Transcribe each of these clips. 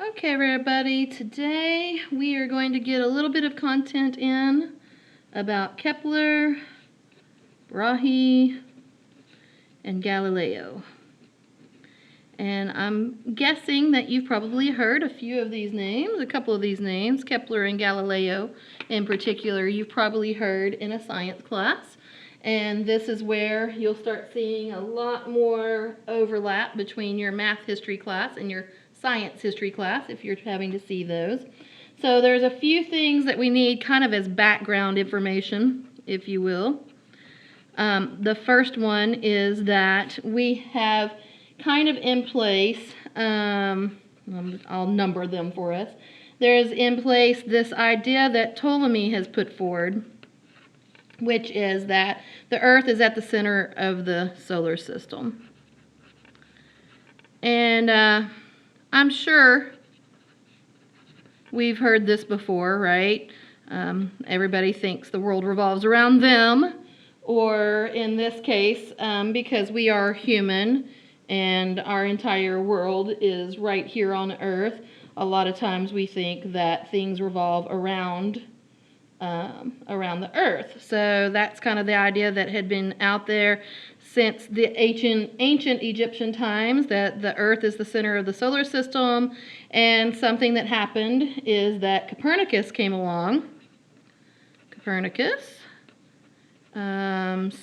Okay, everybody, today we are going to get a little bit of content in about Kepler, Brahe, and Galileo. And I'm guessing that you've probably heard a few of these names, a couple of these names, Kepler and Galileo in particular, you've probably heard in a science class. And this is where you'll start seeing a lot more overlap between your math history class and your science history class, if you're having to see those. So there's a few things that we need kind of as background information, if you will. The first one is that we have kind of in place, I'll number them for us. There's in place this idea that Ptolemy has put forward, which is that the Earth is at the center of the solar system. And I'm sure we've heard this before, right? Everybody thinks the world revolves around them, or in this case, because we are human and our entire world is right here on Earth, a lot of times we think that things revolve around the Earth. So that's kind of the idea that had been out there since the ancient Egyptian times, that the Earth is the center of the solar system. And something that happened is that Copernicus came along. Copernicus, Copernicus,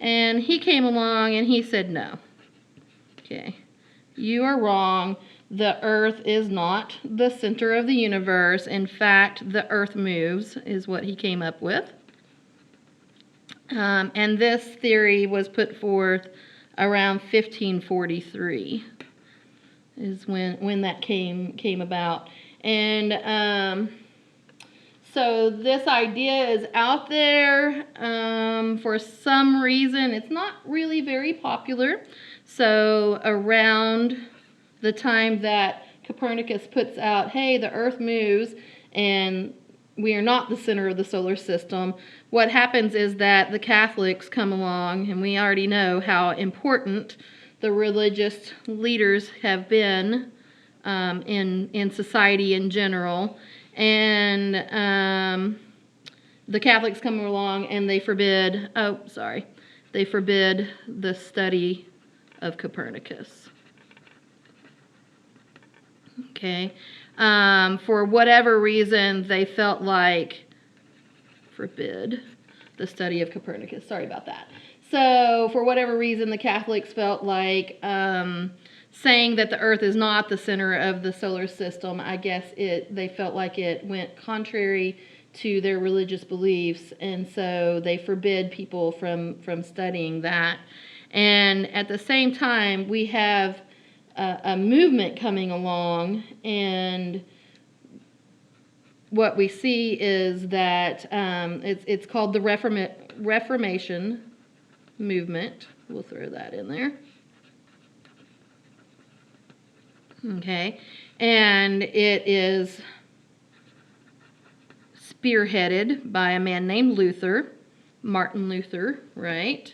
and he came along and he said, no. Okay, you are wrong. The Earth is not the center of the universe. In fact, the Earth moves, is what he came up with. And this theory was put forth around 1543, is when that came about. And so this idea is out there for some reason. It's not really very popular. So around the time that Copernicus puts out, hey, the Earth moves and we are not the center of the solar system, what happens is that the Catholics come along, and we already know how important the religious leaders have been in society in general. And the Catholics come along and they forbid the study of Copernicus. Okay, for whatever reason, they felt like forbid the study of Copernicus. Sorry about that. So for whatever reason, the Catholics felt like saying that the Earth is not the center of the solar system, I guess they felt like it went contrary to their religious beliefs, and so they forbid people from studying that. And at the same time, we have a movement coming along, and what we see is that it's called the Reformation movement. We'll throw that in there. Okay, and it is spearheaded by a man named Luther, Martin Luther, right?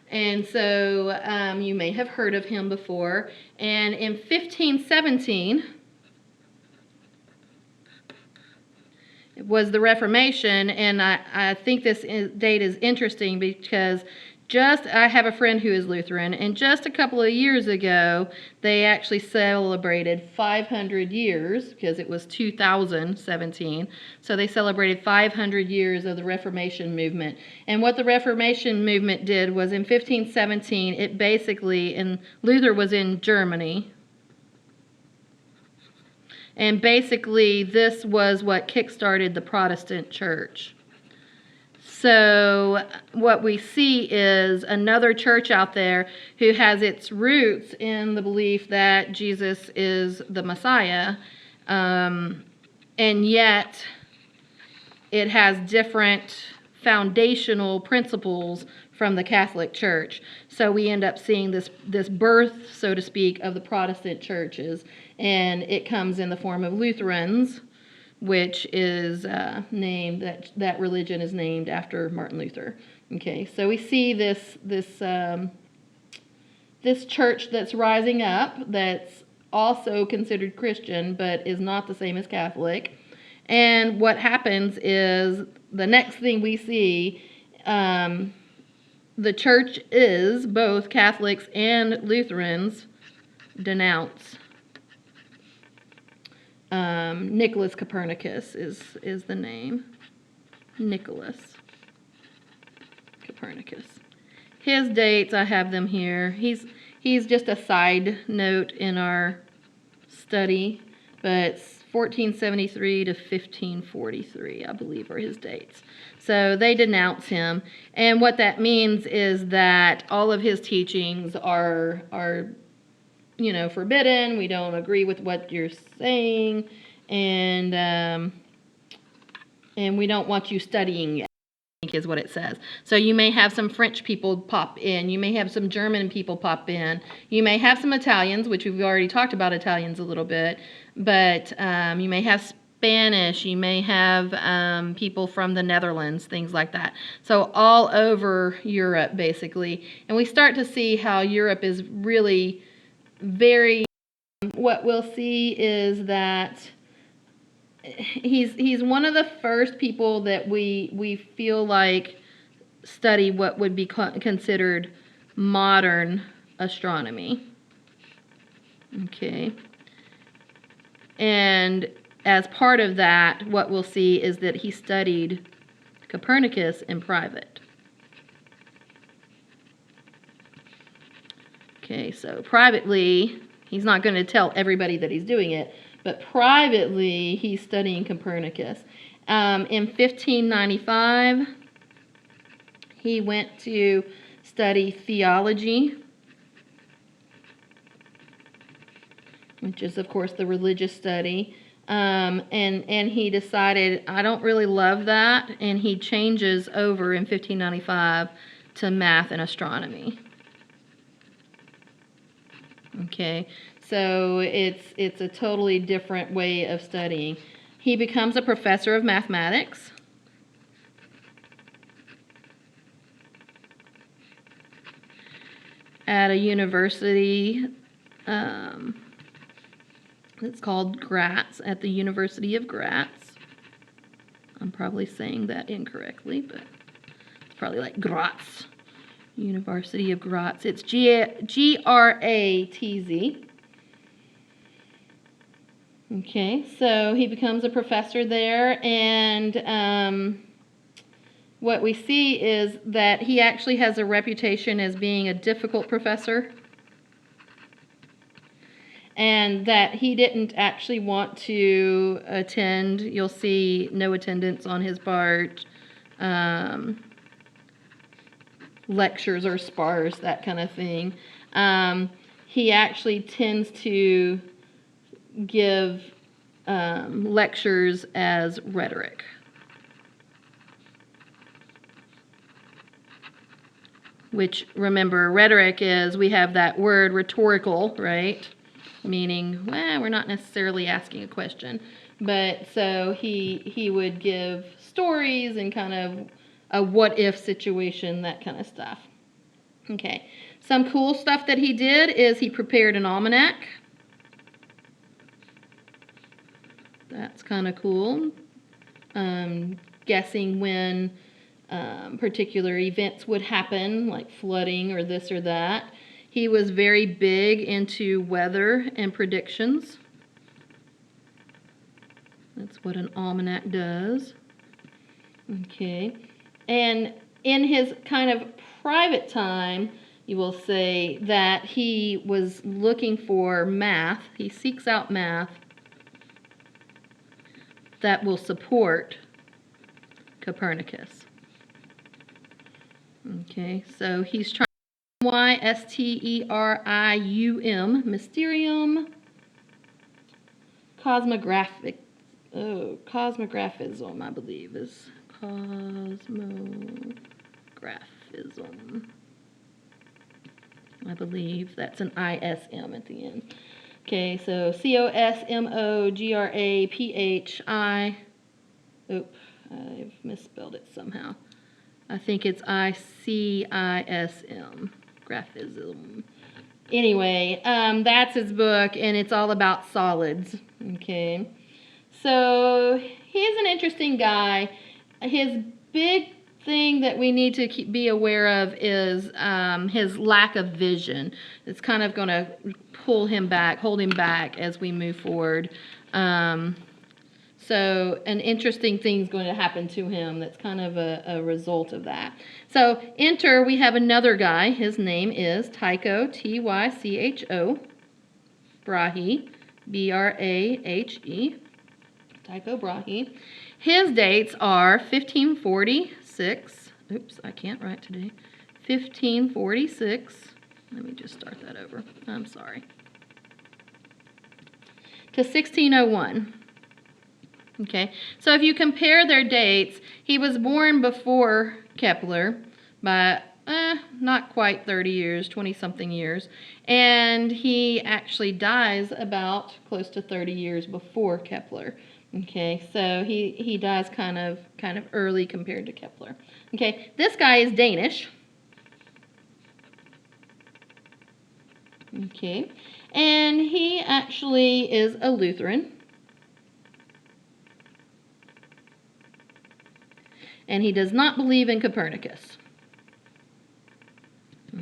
And so you may have heard of him before. And in 1517, it was the Reformation, and I think this date is interesting because I have a friend who is Lutheran, and just a couple of years ago, they actually celebrated 500 years, because it was 2017, so they celebrated 500 years of the Reformation movement. And what the Reformation movement did was in 1517, it basically, and Luther was in Germany, and basically this was what kick-started the Protestant church. So what we see is another church out there who has its roots in the belief that Jesus is the Messiah, and yet it has different foundational principles from the Catholic Church. So we end up seeing this birth, so to speak, of the Protestant churches, and it comes in the form of Lutherans, which is named, that religion is named after Martin Luther. Okay, so we see this this church that's rising up that's also considered Christian but is not the same as Catholic. And what happens is the next thing we see, the church is both Catholics and Lutherans denounce Nicholas Copernicus is the name. Nicholas Copernicus. His dates, I have them here. He's just a side note in our study, but 1473 to 1543, I believe, are his dates. So they denounce him, and what that means is that all of his teachings are forbidden. We don't agree with what you're saying, and we don't want you studying it, I think is what it says. So you may have some French people pop in. You may have some German people pop in. You may have some Italians, which we've already talked about Italians a little bit, but you may have Spanish. You may have people from the Netherlands, things like that. So all over Europe, basically. And we start to see how Europe is really very, what we'll see is that he's one of the first people that we feel like study what would be considered modern astronomy. Okay. And as part of that, what we'll see is that he studied Copernicus in private. Okay, so privately, he's not going to tell everybody that he's doing it, but privately, he's studying Copernicus. In 1595, he went to study theology, which is, of course, the religious study. And he decided, I don't really love that, and he changes over in 1595 to math and astronomy. Okay, so it's a totally different way of studying. He becomes a professor of mathematics. At a university, it's called Graz, at the University of Graz. I'm probably saying that incorrectly, but it's probably like Graz. University of Graz. It's Gratz. Okay, so he becomes a professor there, and what we see is that he actually has a reputation as being a difficult professor, and that he didn't actually want to attend. You'll see no attendance on his part. Lectures are sparse, that kind of thing. He actually tends to give lectures as rhetoric. Which, remember, rhetoric is, we have that word rhetorical, right? Meaning, well, we're not necessarily asking a question. But so he would give stories and kind of a what-if situation, that kind of stuff. Okay. Some cool stuff that he did is he prepared an almanac. That's kind of cool. Guessing when particular events would happen, like flooding or this or that. He was very big into weather and predictions. That's what an almanac does. Okay. And in his kind of private time, you will say that he was looking for math. He seeks out math that will support Copernicus. Okay, so he's trying Ysterium, mysterium, cosmographism, I believe, is cosmographism. I believe that's an ISM at the end. Okay, so Cosmographi. Oop, I've misspelled it somehow. I think it's ICISM, graphism. Anyway, that's his book, and it's all about solids. Okay. So he's an interesting guy. His big thing that we need to be aware of is his lack of vision. It's kind of going to pull him back, hold him back as we move forward. So an interesting thing's going to happen to him that's kind of a result of that. So enter, we have another guy. His name is Tycho, Tycho, Brahe, Brahe. Tycho Brahe. His dates are 1546. Oops, I can't write today. 1546. Let me just start that over. I'm sorry. To 1601. Okay, so if you compare their dates, he was born before Kepler by not quite 30 years, 20-something years, and he actually dies about close to 30 years before Kepler. Okay, so he dies kind of early compared to Kepler. Okay, this guy is Danish. Okay, and he actually is a Lutheran. And he does not believe in Copernicus.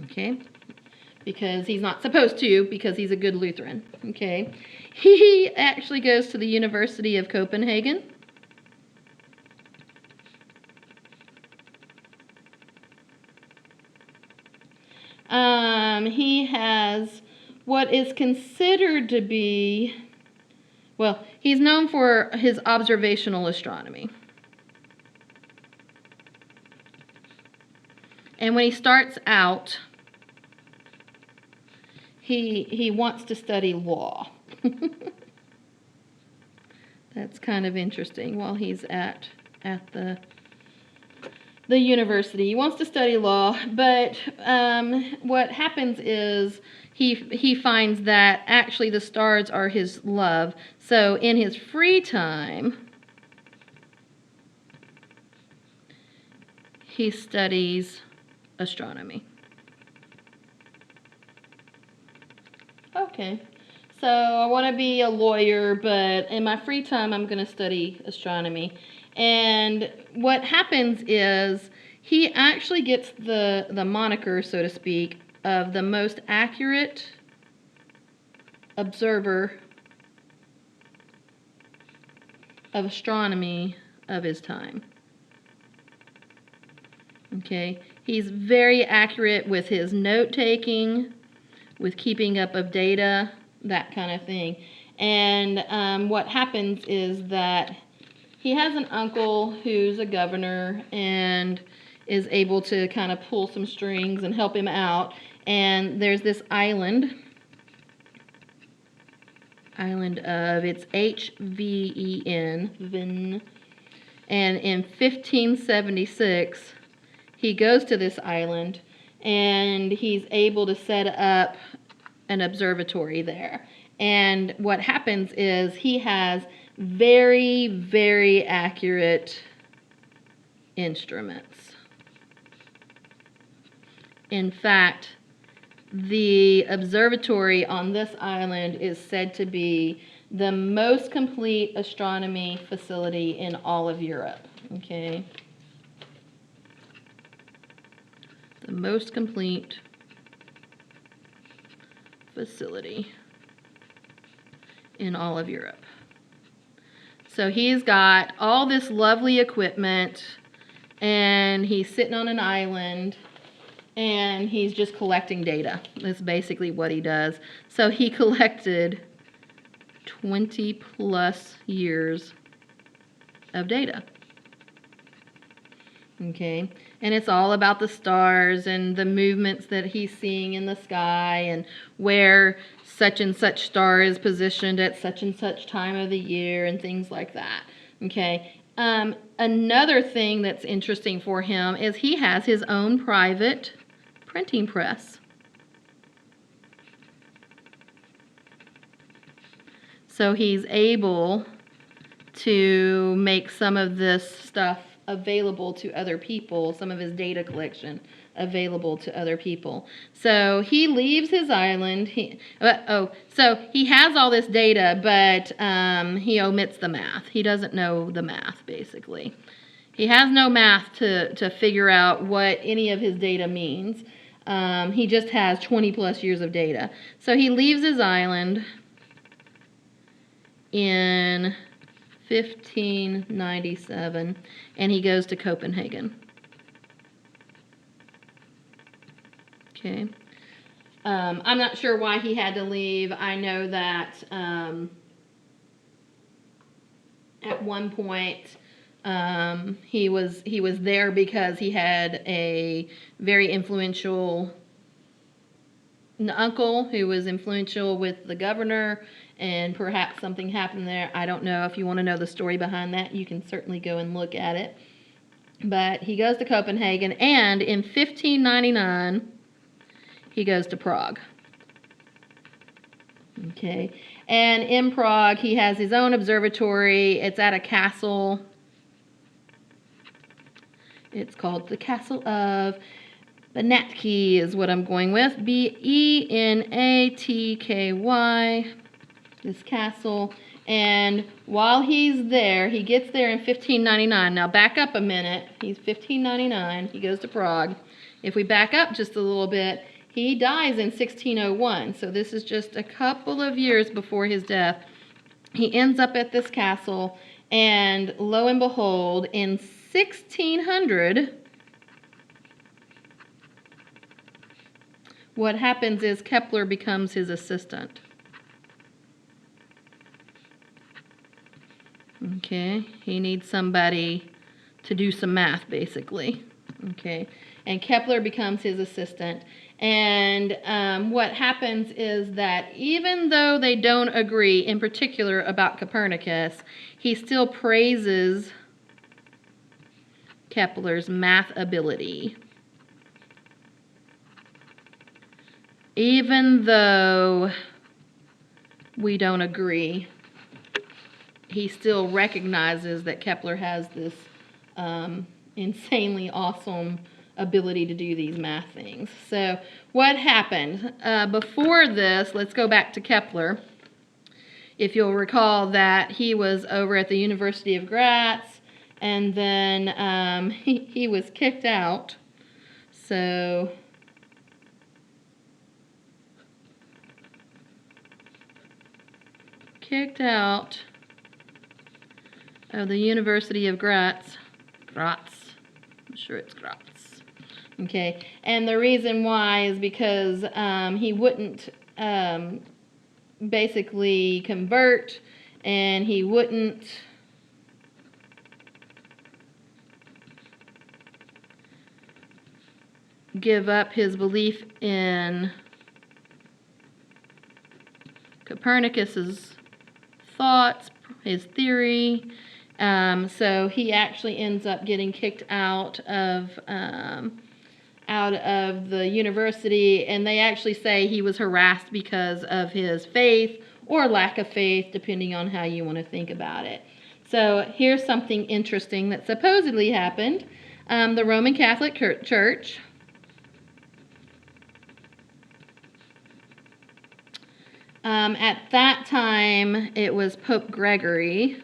Okay, because he's not supposed to, because he's a good Lutheran. Okay, he actually goes to the University of Copenhagen. He has what is considered to be, well, he's known for his observational astronomy. And when he starts out, he wants to study law. That's kind of interesting while he's at the university. He wants to study law, but what happens is he finds that actually the stars are his love. So in his free time, he studies astronomy. Okay, so I want to be a lawyer, but in my free time I'm going to study astronomy. And what happens is he actually gets the moniker, so to speak, of the most accurate observer of astronomy of his time. Okay, he's very accurate with his note-taking, with keeping up of data, that kind of thing. And what happens is that he has an uncle who's a governor and is able to kind of pull some strings and help him out. And there's this island of, it's H-V-E-N, Vin. And in 1576, he goes to this island and he's able to set up an observatory there. And what happens is he has very, very accurate instruments. In fact, the observatory on this island is said to be the most complete astronomy facility in all of Europe. Okay? The most complete facility in all of Europe. So he's got all this lovely equipment, and he's sitting on an island, and he's just collecting data. That's basically what he does. So he collected 20 plus years of data. Okay, and it's all about the stars and the movements that he's seeing in the sky and where such and such star is positioned at such and such time of the year and things like that. Okay, another thing that's interesting for him is he has his own private printing press. So he's able to make some of this stuff available to other people, some of his data collection available to other people. So he leaves his island. So he has all this data, but he omits the math. He doesn't know the math, basically. He has no math to figure out what any of his data means. He just has 20 plus years of data. So he leaves his island in 1597, and he goes to Copenhagen. Okay. I'm not sure why he had to leave. I know that at one point he was there because he had a very influential uncle who was influential with the governor, and perhaps something happened there. I don't know. If you want to know the story behind that, you can certainly go and look at it. But he goes to Copenhagen, and in 1599 he goes to Prague. Okay. And in Prague he has his own observatory. It's at a castle. It's called the Castle of Benatky is what I'm going with. Benatky, this castle. And while he's there, he gets there in 1599. Now back up a minute. He's 1599. He goes to Prague. If we back up just a little bit, he dies in 1601. So this is just a couple of years before his death. He ends up at this castle, and lo and behold, in 1600, what happens is Kepler becomes his assistant. Okay, he needs somebody to do some math, basically. Okay, and Kepler becomes his assistant. And what happens is that even though they don't agree, in particular about Copernicus, he still praises Kepler's math ability. Even though we don't agree, he still recognizes that Kepler has this insanely awesome ability to do these math things. So what happened? Before this, let's go back to Kepler. If you'll recall that he was over at the University of Graz, and then he was kicked out. So kicked out of the University of Graz. I'm sure it's Graz. Okay, and the reason why is because he wouldn't basically convert, and he wouldn't give up his belief in Copernicus's thoughts, his theory. So he actually ends up getting kicked out of the university, and they actually say he was harassed because of his faith or lack of faith, depending on how you want to think about it. So here's something interesting that supposedly happened. The Roman Catholic Church at that time, it was Pope Gregory.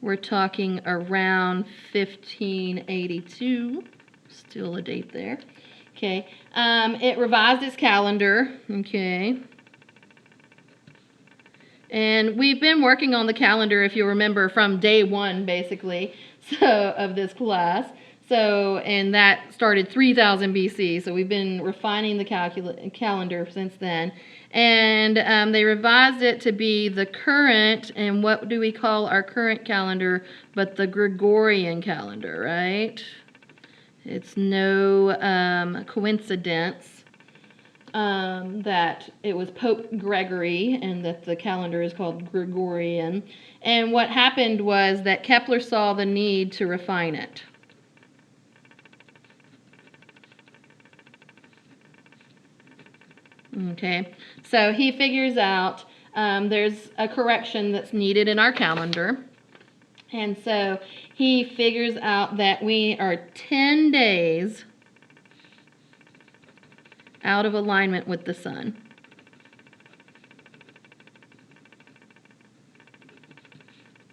We're talking around 1582. Still a date there. Okay. It revised its calendar. Okay. And we've been working on the calendar, if you remember, from day one, basically, of this class. So, and that started 3000 BC. So we've been refining the calendar since then. And they revised it to be the current, and what do we call our current calendar but the Gregorian calendar, right? It's no coincidence that it was Pope Gregory and that the calendar is called Gregorian. And what happened was that Kepler saw the need to refine it. Okay, so he figures out there's a correction that's needed in our calendar, And so he figures out that we are 10 days out of alignment with the sun.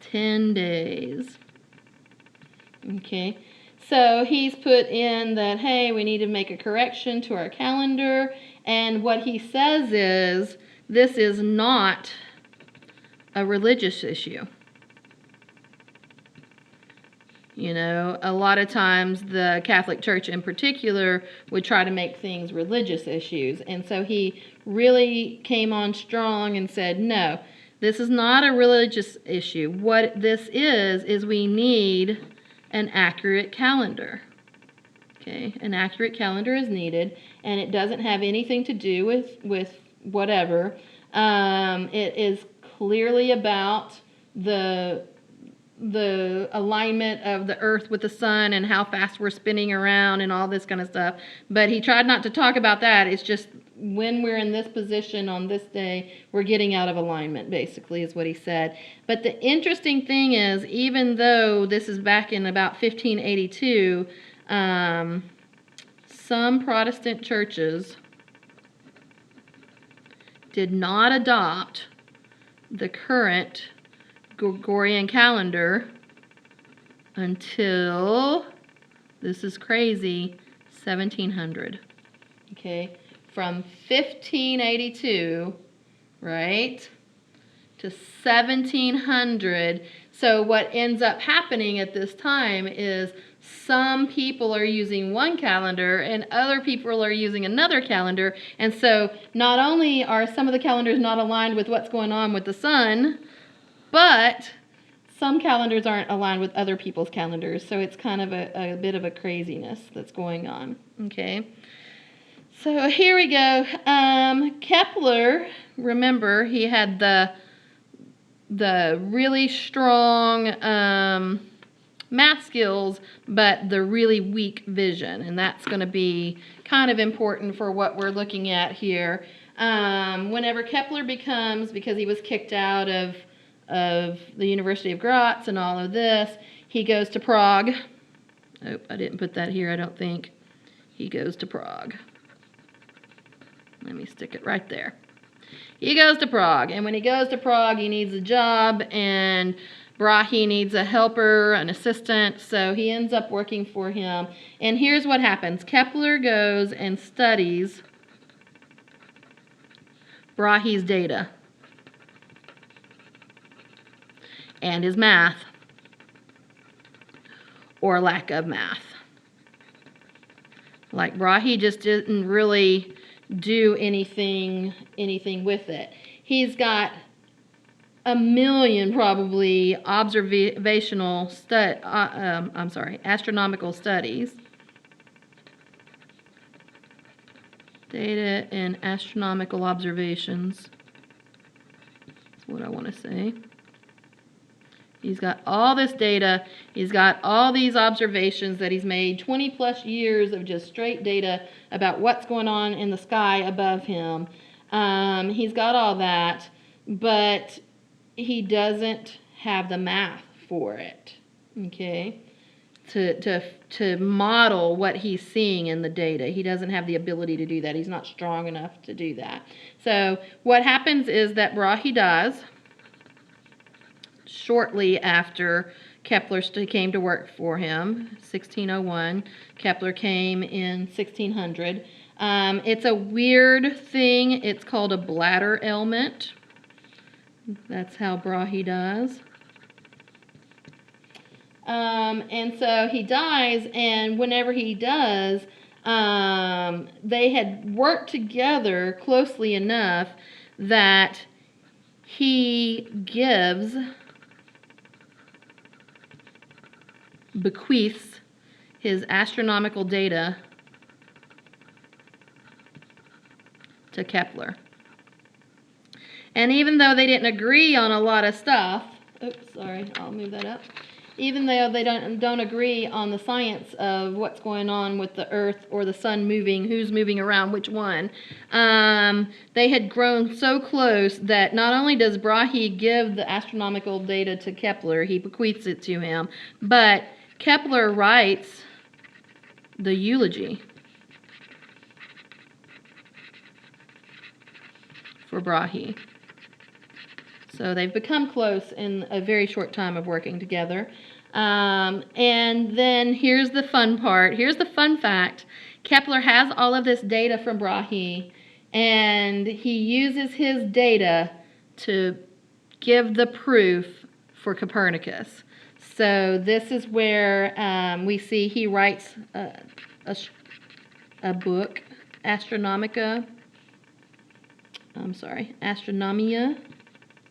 10 days. Okay. So he's put in that, hey, we need to make a correction to our calendar. And what he says is, this is not a religious issue. You know, a lot of times the Catholic Church in particular would try to make things religious issues. And so he really came on strong and said, no, this is not a religious issue. What this is we need an accurate calendar. Okay, an accurate calendar is needed, and it doesn't have anything to do with whatever. It is clearly about the alignment of the earth with the sun and how fast we're spinning around and all this kind of stuff. But he tried not to talk about that. It's just when we're in this position on this day, we're getting out of alignment, basically, is what he said. But the interesting thing is, even though this is back in about 1582, some Protestant churches did not adopt the current Gregorian calendar until, this is crazy, 1700. Okay, from 1582, right, to 1700. So what ends up happening at this time is some people are using one calendar and other people are using another calendar. And so not only are some of the calendars not aligned with what's going on with the sun, but some calendars aren't aligned with other people's calendars. So it's kind of a bit of a craziness that's going on. Okay. So here we go. Kepler, remember, he had the really strong math skills, but the really weak vision. And that's going to be kind of important for what we're looking at here. Whenever Kepler because he was kicked out of the University of Graz and all of this, he goes to Prague. Oh, I didn't put that here, I don't think. He goes to Prague. Let me stick it right there. He goes to Prague, and when he goes to Prague, he needs a job, and Brahe needs a helper, an assistant, so he ends up working for him. And here's what happens. Kepler goes and studies Brahe's data and his math, or lack of math. Like Brahe just didn't really do anything with it. He's got a million probably astronomical studies. Data and astronomical observations. That's what I want to say. He's got all this data. He's got all these observations that he's made, 20 plus years of just straight data about what's going on in the sky above him. He's got all that, but he doesn't have the math for it, okay, to model what he's seeing in the data. He doesn't have the ability to do that. He's not strong enough to do that. So what happens is that Brahe dies shortly after Kepler came to work for him, 1601. Kepler came in 1600. It's a weird thing. It's called a bladder ailment. That's how Brahe dies. And so he dies, and whenever he does, they had worked together closely enough that he bequeaths his astronomical data to Kepler. And even though they didn't agree on a lot of stuff, oops, sorry, I'll move that up. even though they don't agree on the science of what's going on with the Earth or the sun moving, who's moving around which one, they had grown so close that not only does Brahe give the astronomical data to Kepler, he bequeaths it to him, but Kepler writes the eulogy for Brahe. So they've become close in a very short time of working together. And then here's the fun part. Here's the fun fact. Kepler has all of this data from Brahe, and he uses his data to give the proof for Copernicus. So this is where we see he writes a book, Astronomia.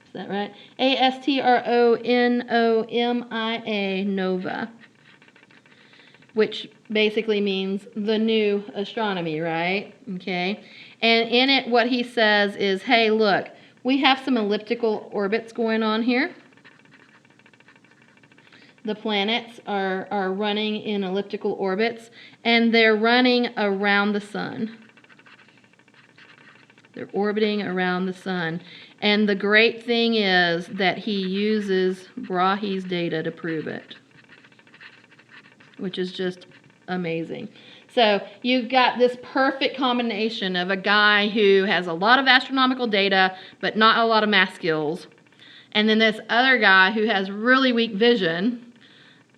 Is that right? Astronomia, Nova, which basically means the new astronomy, right? Okay. And in it, what he says is, hey, look, we have some elliptical orbits going on here. The planets are running in elliptical orbits, and they're running around the sun. They're orbiting around the sun. And the great thing is that he uses Brahe's data to prove it, which is just amazing. So you've got this perfect combination of a guy who has a lot of astronomical data, but not a lot of math skills. And then this other guy who has really weak vision,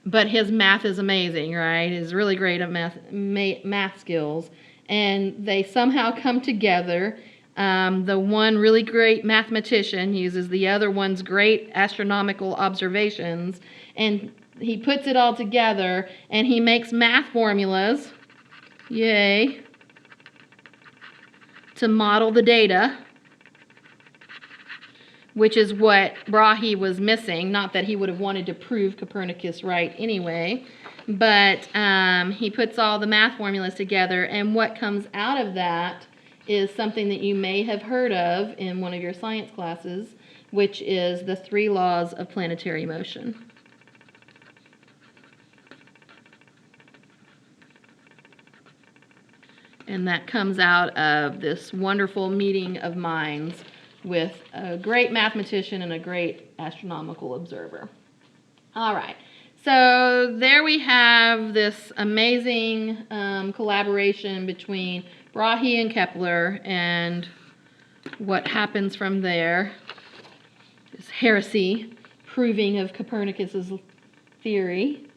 but his math is amazing, right? He's really great at math skills. And they somehow come together. The one really great mathematician uses the other one's great astronomical observations, and he puts it all together, and he makes math formulas, yay, to model the data, which is what Brahe was missing. Not that he would have wanted to prove Copernicus right anyway, but he puts all the math formulas together, and what comes out of that is something that you may have heard of in one of your science classes, which is the 3 laws of planetary motion. And that comes out of this wonderful meeting of minds with a great mathematician and a great astronomical observer. All right. So there we have this amazing collaboration between Brahe and Kepler, and what happens from there is heresy, proving of Copernicus's theory.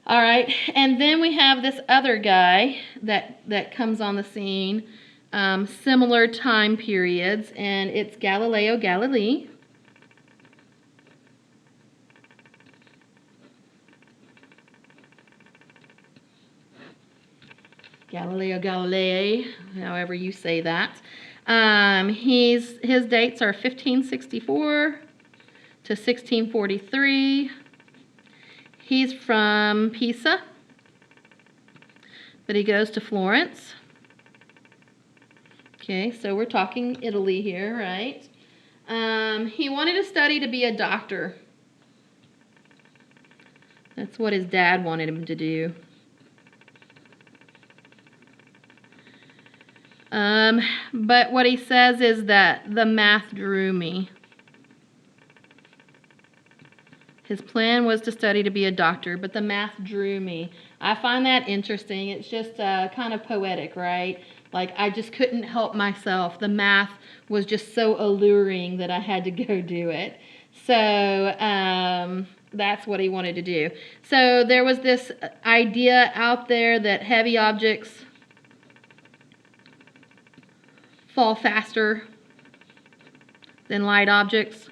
All right, and then we have this other guy that comes on the scene, similar time periods, and it's Galileo Galilee. Galileo Galilee, however you say that. His dates are 1564 to 1643. He's from Pisa, but he goes to Florence. Okay, so we're talking Italy here, right? He wanted to study to be a doctor. That's what his dad wanted him to do. But what he says is that the math drew me. His plan was to study to be a doctor, but the math drew me. I find that interesting. It's just kind of poetic, right? Like, I just couldn't help myself. The math was just so alluring that I had to go do it. So that's what he wanted to do. So there was this idea out there that heavy objects fall faster than light objects.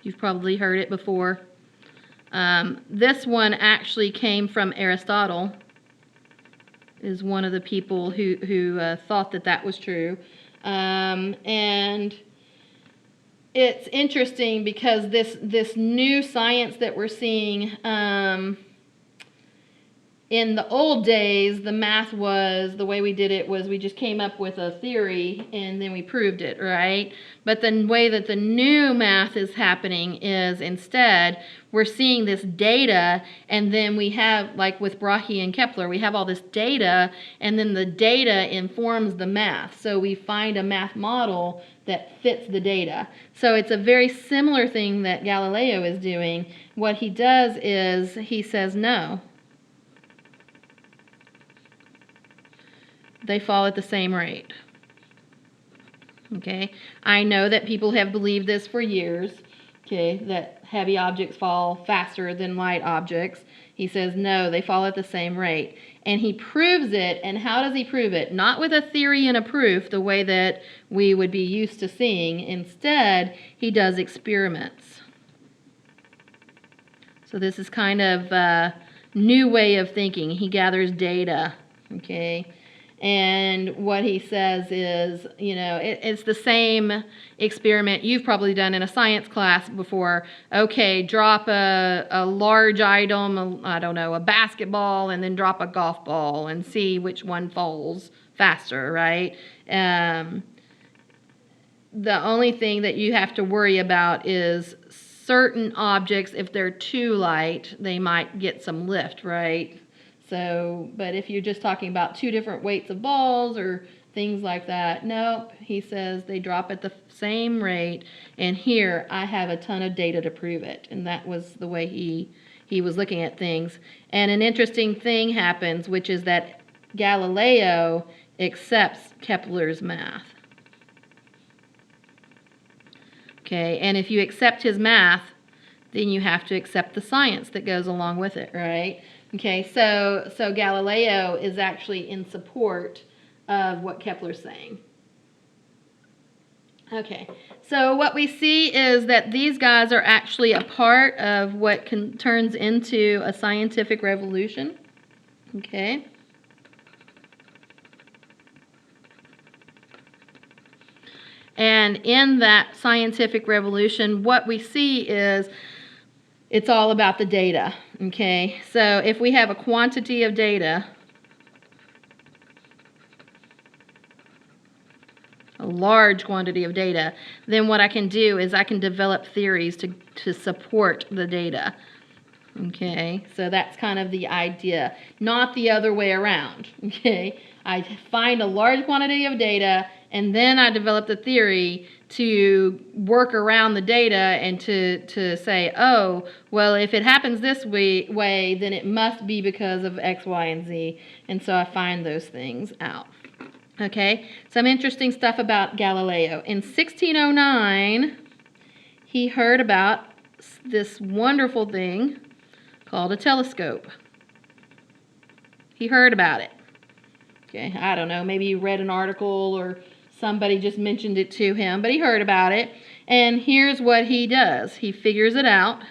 You've probably heard it before. This one actually came from Aristotle, is one of the people who thought that was true. And it's interesting because this new science that we're seeing in the old days, the math was, the way we did it was we just came up with a theory and then we proved it, right? But the way that the new math is happening is instead we're seeing this data, and then we have, like with Brahe and Kepler, we have all this data, and then the data informs the math. So we find a math model that fits the data. So it's a very similar thing that Galileo is doing. What he does is he says no. They fall at the same rate. Okay, I know that people have believed this for years, okay, that heavy objects fall faster than light objects. He says no, they fall at the same rate. And he proves it, and how does he prove it? Not with a theory and a proof, the way that we would be used to seeing. Instead, he does experiments. So this is kind of a new way of thinking. He gathers data, okay? And what he says is, you know, it's the same experiment you've probably done in a science class before. Okay, drop a large item, I don't know, a basketball, and then drop a golf ball and see which one falls faster, right? The only thing that you have to worry about is certain objects, if they're too light, they might get some lift, right? So, but if you're just talking about two different weights of balls or things like that, nope, he says they drop at the same rate, and here I have a ton of data to prove it. And that was the way he was looking at things. And an interesting thing happens, which is that Galileo accepts Kepler's math. Okay, and if you accept his math, then you have to accept the science that goes along with it, right? Okay, so Galileo is actually in support of what Kepler's saying. Okay, so what we see is that these guys are actually a part of what turns into a scientific revolution. Okay. And in that scientific revolution, what we see is it's all about the data, okay? So if we have a quantity of data, a large quantity of data, then what I can do is I can develop theories to support the data, okay? So that's kind of the idea, not the other way around, okay? I find a large quantity of data, and then I develop the theory to work around the data and to say, oh, well, if it happens this way, then it must be because of X, Y, and Z. And so I find those things out. Okay, some interesting stuff about Galileo. In 1609, he heard about this wonderful thing called a telescope. He heard about it. Okay, I don't know, maybe he read an article or somebody just mentioned it to him, but he heard about it. And here's what he does. He figures it out,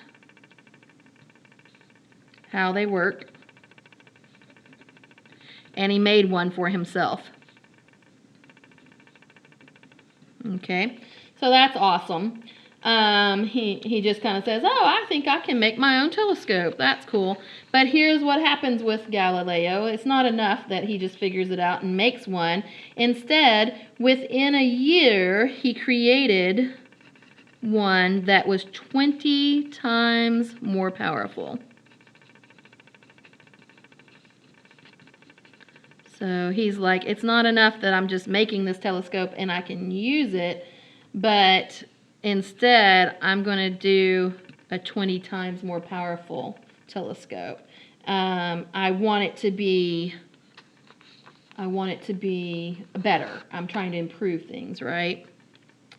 how they work, and he made one for himself. Okay, so that's awesome. He just kind of says, oh, I think I can make my own telescope. That's cool. But here's what happens with Galileo. It's not enough that he just figures it out and makes one. Instead, within a year, he created one that was 20 times more powerful. So he's like, it's not enough that I'm just making this telescope and I can use it, but instead I'm going to do a 20 times more powerful telescope. I want it to be better. I'm trying to improve things, right?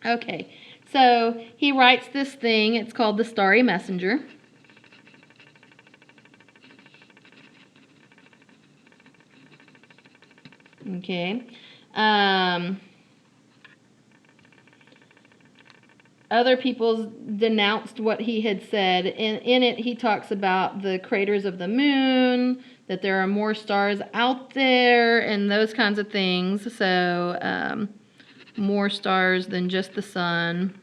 Okay, so he writes this thing. It's called the Starry Messenger. Okay. Other people denounced what he had said. In it, he talks about the craters of the moon, that there are more stars out there, and those kinds of things. So, more stars than just the sun.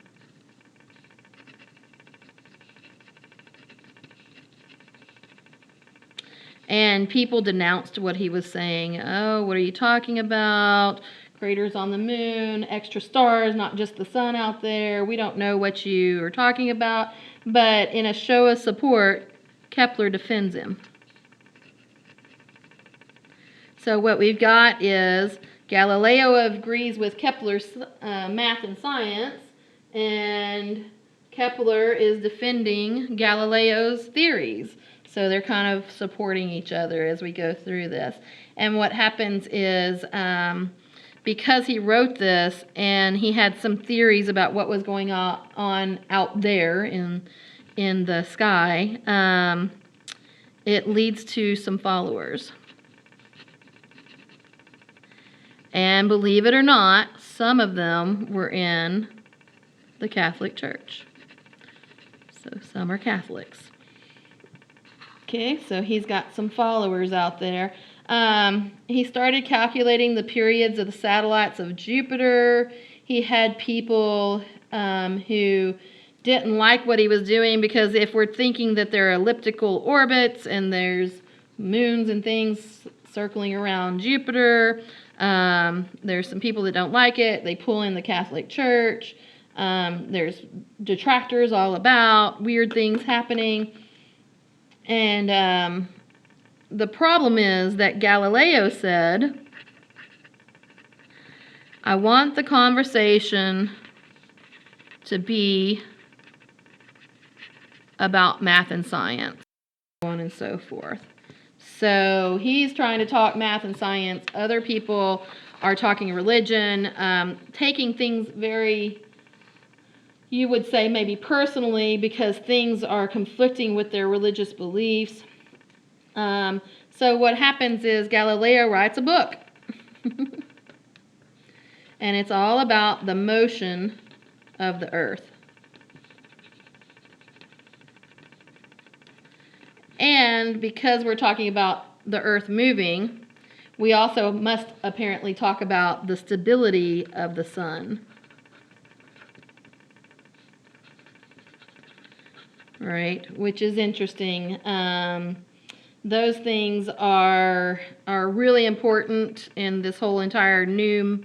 And people denounced what he was saying. Oh, what are you talking about? Craters on the moon, extra stars, not just the sun out there. We don't know what you are talking about. But in a show of support, Kepler defends him. So what we've got is Galileo agrees with Kepler's math and science, and Kepler is defending Galileo's theories. So they're kind of supporting each other as we go through this. And what happens is, because he wrote this and he had some theories about what was going on out there in the sky, it leads to some followers. And believe it or not, some of them were in the Catholic Church. So some are Catholics. Okay, so he's got some followers out there. He started calculating the periods of the satellites of Jupiter. He had people who didn't like what he was doing, because if we're thinking that there are elliptical orbits and there's moons and things circling around Jupiter, there's some people that don't like it. They pull in the Catholic Church. There's detractors all about weird things happening. And the problem is that Galileo said, I want the conversation to be about math and science, so on and so forth. So he's trying to talk math and science. Other people are talking religion, taking things very, you would say maybe personally, because things are conflicting with their religious beliefs. So what happens is Galileo writes a book. And it's all about the motion of the earth. And because we're talking about the earth moving, we also must apparently talk about the stability of the sun. Right, which is interesting. Those things are really important in this whole entire new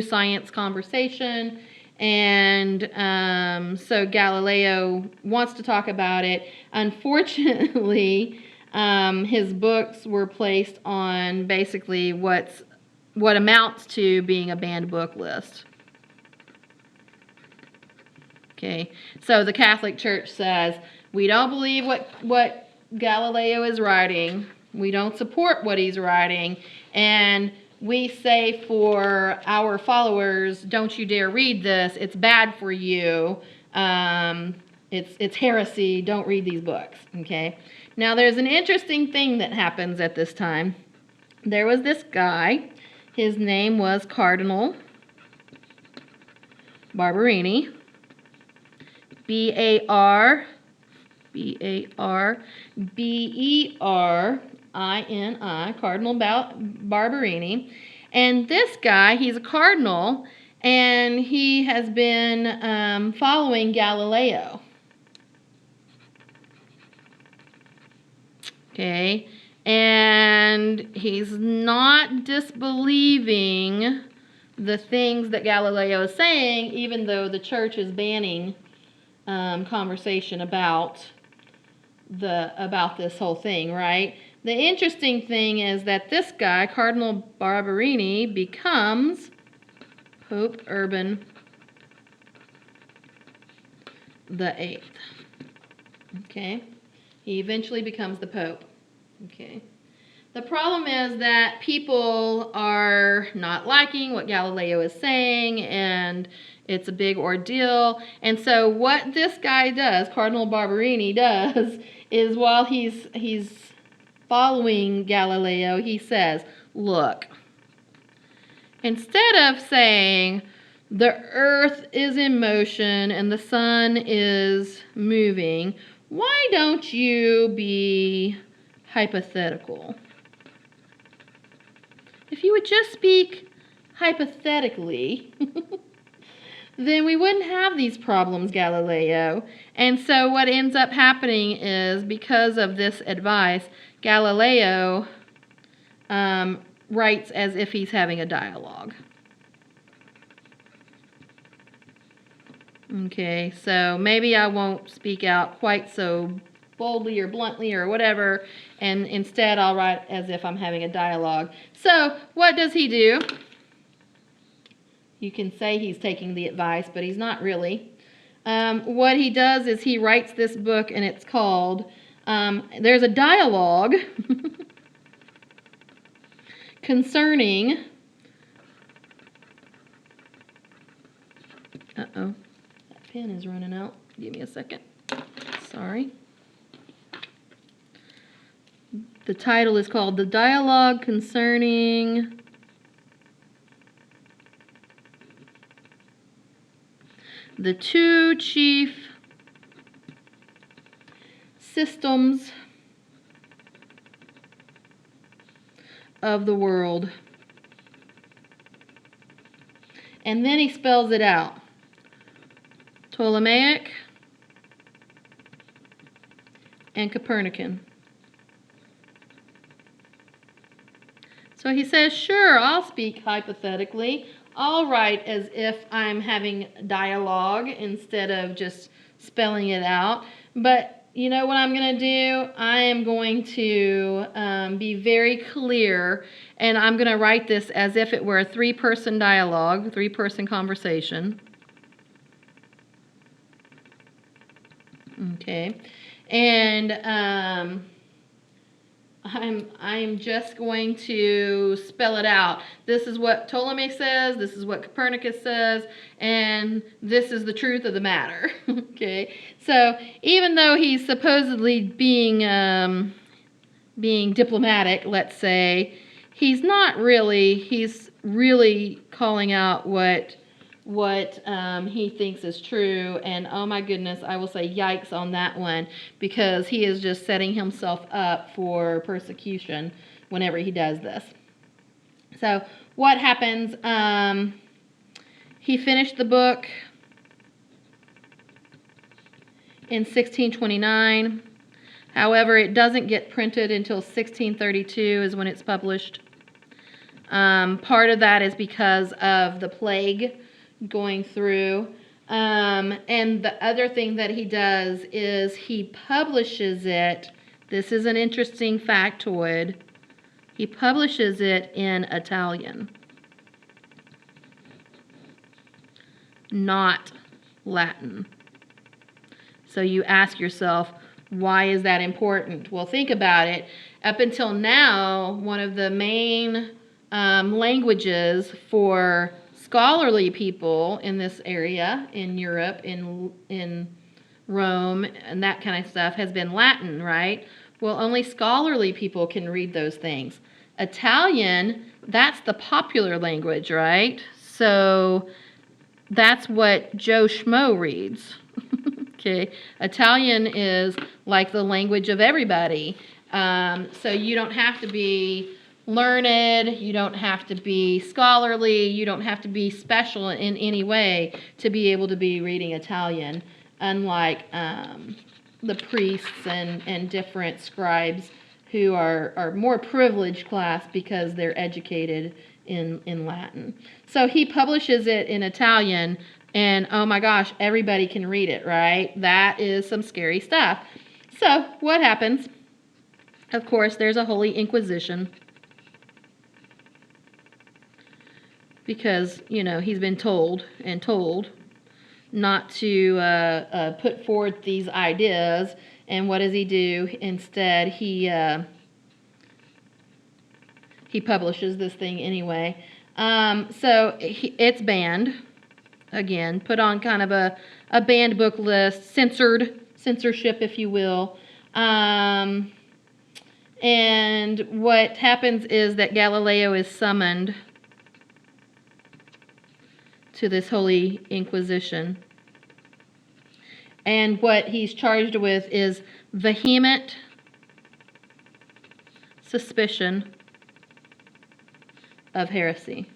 science conversation. And so Galileo wants to talk about it. Unfortunately, his books were placed on basically what amounts to being a banned book list. Okay, so the Catholic Church says, we don't believe what Galileo is writing. We don't support what he's writing. And we say for our followers, don't you dare read this. It's bad for you. It's heresy. Don't read these books. Okay. Now there's an interesting thing that happens at this time. There was this guy. His name was Cardinal Barberini. Barberini, Cardinal Barberini. And this guy, he's a cardinal, and he has been following Galileo. Okay, and he's not disbelieving the things that Galileo is saying, even though the church is banning conversation about this whole thing, right? The interesting thing is that this guy, Cardinal Barberini, becomes Pope Urban the 8th. Okay? He eventually becomes the Pope. Okay? The problem is that people are not liking what Galileo is saying, and it's a big ordeal. And so what this guy does, Cardinal Barberini does, is while he's following Galileo, he says, look, instead of saying the earth is in motion and the sun is moving, why don't you be hypothetical? If you would just speak hypothetically, then we wouldn't have these problems, Galileo. And so what ends up happening is, because of this advice, Galileo writes as if he's having a dialogue. Okay, so maybe I won't speak out quite so boldly or bluntly or whatever, and instead I'll write as if I'm having a dialogue. So what does he do? You can say he's taking the advice, but he's not really. What he does is he writes this book, and it's called, there's a dialogue concerning, uh-oh, that pen is running out. Give me a second. Sorry. The title is called The Dialogue Concerning the Two Chief Systems of the World. And then he spells it out. Ptolemaic and Copernican. So he says, sure, I'll speak hypothetically. I'll write as if I'm having dialogue instead of just spelling it out. But you know what I'm going to do? I am going to be very clear, and I'm going to write this as if it were a three-person dialogue, three-person conversation. Okay. And I'm just going to spell it out. This is what Ptolemy says, this is what Copernicus says, and this is the truth of the matter. Okay, so even though he's supposedly being diplomatic, let's say, he's not really. He's really calling out what he thinks is true, and oh my goodness, I will say yikes on that one, because he is just setting himself up for persecution whenever he does this. So what happens? He finished the book in 1629. However, it doesn't get printed until 1632 is when it's published. Part of that is because of the plague going through. And the other thing that he does is he publishes it. This is an interesting factoid. He publishes it in Italian, not Latin. So you ask yourself, why is that important? Well, think about it. Up until now, one of the main languages for scholarly people in this area, in Europe, in Rome, and that kind of stuff, has been Latin, right? Well, only scholarly people can read those things. Italian, that's the popular language, right? So that's what Joe Schmo reads. Okay, Italian is like the language of everybody. So you don't have to be learned, you don't have to be scholarly, you don't have to be special in any way to be able to be reading Italian, unlike the priests and different scribes who are more privileged class because they're educated in Latin. So he publishes it in Italian, and oh my gosh, everybody can read it, right? That is some scary stuff. So what happens? Of course, there's a Holy Inquisition, because, you know, he's been told not to put forth these ideas. And what does he do? Instead, he publishes this thing anyway. So it's banned. Again, put on kind of a banned book list, censorship, if you will. And what happens is that Galileo is summoned to this Holy Inquisition. And what he's charged with is vehement suspicion of heresy.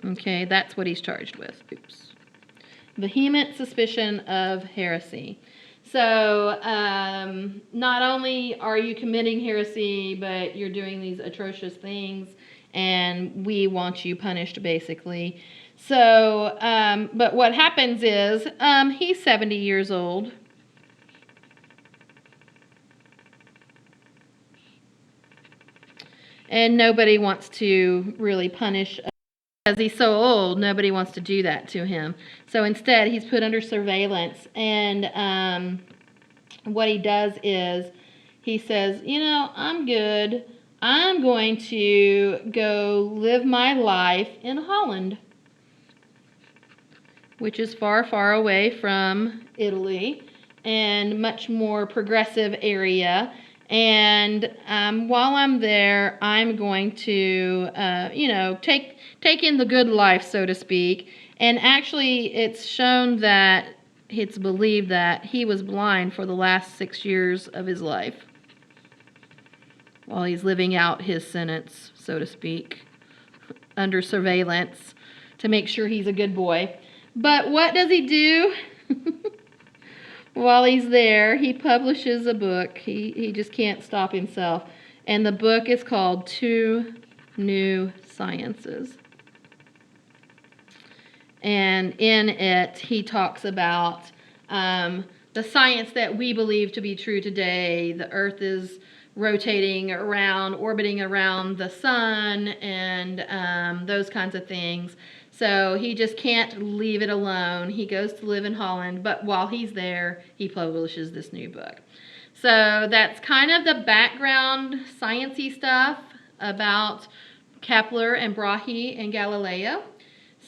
Okay, that's what he's charged with. Oops. Vehement suspicion of heresy. So not only are you committing heresy, but you're doing these atrocious things, and we want you punished, basically. So, but what happens is he's 70 years old. And nobody wants to really punish, because he's so old, nobody wants to do that to him. So instead, he's put under surveillance. And what he does is he says, I'm good. I'm going to go live my life in Holland, which is far, far away from Italy and much more progressive area. And while I'm there, I'm going to, take in the good life, so to speak. And actually, it's shown that it's believed that he was blind for the last 6 years of his life while he's living out his sentence, so to speak, under surveillance to make sure he's a good boy. But what does he do? While he's there, he publishes a book. He just can't stop himself. And the book is called Two New Sciences. And in it, he talks about the science that we believe to be true today. The Earth is rotating around, orbiting around the sun, and those kinds of things. So he just can't leave it alone. He goes to live in Holland, but while he's there, he publishes this new book. So that's kind of the background science-y stuff about Kepler and Brahe and Galileo.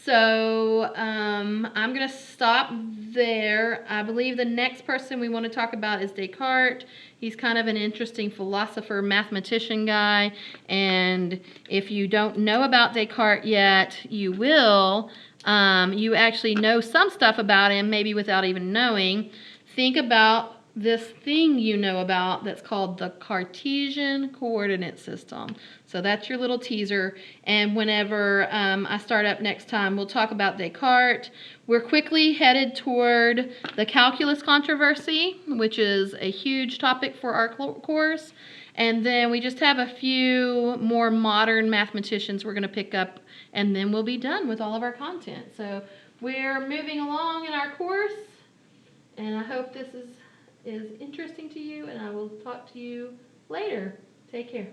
So I'm going to stop there. I believe the next person we want to talk about is Descartes. He's kind of an interesting philosopher, mathematician guy. And if you don't know about Descartes yet, you will. You actually know some stuff about him, maybe without even knowing. Think about this thing you know about that's called the Cartesian coordinate system. So that's your little teaser. And whenever I start up next time, we'll talk about Descartes. We're quickly headed toward the calculus controversy, which is a huge topic for our course. And then we just have a few more modern mathematicians we're going to pick up, and then we'll be done with all of our content. So we're moving along in our course, and I hope this is interesting to you, and I will talk to you later. Take care.